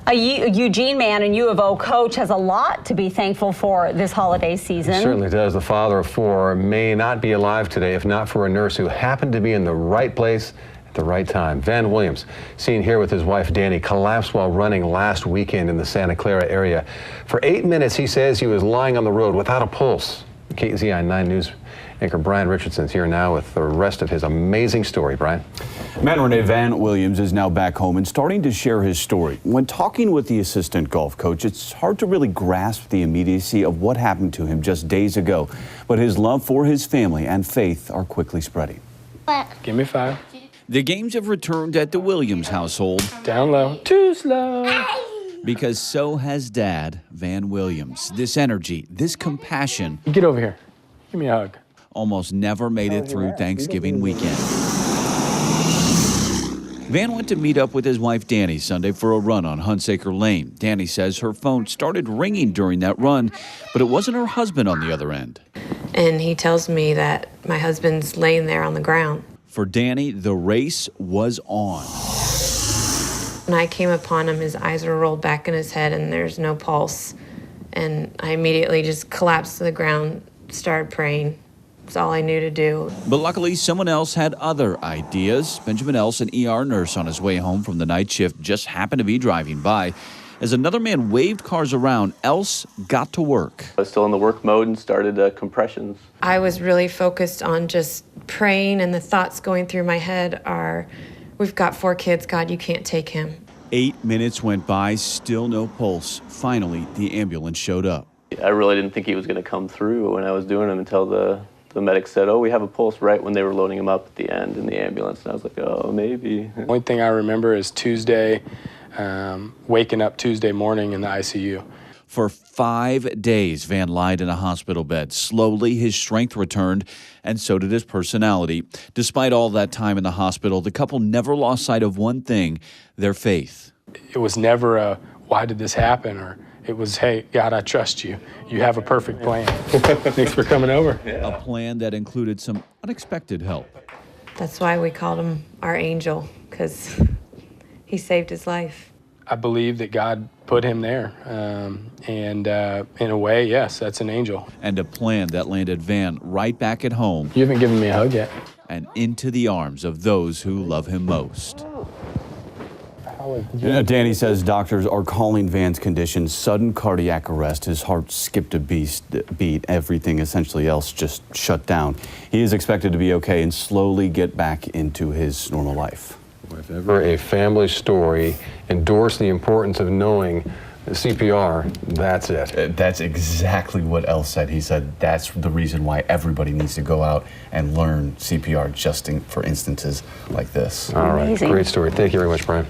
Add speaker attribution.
Speaker 1: A Eugene man and U of O coach has a lot to be thankful for this holiday season.
Speaker 2: He certainly does. The father of four may not be alive today if not for a nurse who happened to be in the right place at the right time. Van Williams, seen here with his wife Danny, collapsed while running last weekend in the Santa Clara area. For 8 minutes, he says he was lying on the road without a pulse. KZI 9 News anchor Brian Richardson's here now with the rest of his amazing story. Brian.
Speaker 3: Man Renee Van Williams is now back home and starting to share his story. When talking with the assistant golf coach, it's hard to really grasp the immediacy of what happened to him just days ago. But his love for his family and faith are quickly spreading.
Speaker 4: Give me 5.
Speaker 3: The games have returned at the Williams household.
Speaker 4: Down low. Too slow.
Speaker 3: Because so has Dad, Van Williams. This energy, this compassion.
Speaker 4: Get over here. Give me a hug.
Speaker 3: Almost never made it through Thanksgiving weekend. Van went to meet up with his wife Danny Sunday for a run on Hunsaker Lane. Danny says her phone started ringing during that run, but it wasn't her husband on the other end.
Speaker 5: And he tells me that my husband's laying there on the ground.
Speaker 3: For Danny, the race was on.
Speaker 5: When I came upon him, his eyes were rolled back in his head and there's no pulse. And I immediately just collapsed to the ground, started praying. That's all I knew to do.
Speaker 3: But luckily, someone else had other ideas. Benjamin Else, an ER nurse on his way home from the night shift, just happened to be driving by. As another man waved cars around, Else got to work.
Speaker 6: I was still in the work mode and started compressions.
Speaker 5: I was really focused on just praying, and the thoughts going through my head are, we've got 4 kids, God, you can't take him.
Speaker 3: 8 minutes went by, still no pulse. Finally, the ambulance showed up.
Speaker 6: I really didn't think he was going to come through when I was doing him until the medic said, oh, we have a pulse, right when they were loading him up at the end in the ambulance. And I was like, oh, maybe.
Speaker 4: The only thing I remember is Tuesday, waking up Tuesday morning in the ICU.
Speaker 3: For 5 days, Van lied in a hospital bed. Slowly, his strength returned, and so did his personality. Despite all that time in the hospital, the couple never lost sight of one thing, their faith.
Speaker 4: It was never a, why did this happen? Or it was, hey, God, I trust you. You have a perfect plan. Thanks for coming over.
Speaker 3: A plan that included some unexpected help.
Speaker 5: That's why we called him our angel, because he saved his life.
Speaker 4: I believe that God put him there. In a way, yes, that's an angel.
Speaker 3: And a plan that landed Van right back at home.
Speaker 4: You haven't given me a hug yet.
Speaker 3: And into the arms of those who love him most. Danny says doctors are calling Van's condition sudden cardiac arrest. His heart skipped a beat. Everything essentially else just shut down. He is expected to be okay and slowly get back into his normal life.
Speaker 2: If ever a family story endorsed the importance of knowing CPR, that's it.
Speaker 3: That's exactly what Else said. He said that's the reason why everybody needs to go out and learn CPR just for instances like this.
Speaker 2: All right, great story. Thank you very much, Brian.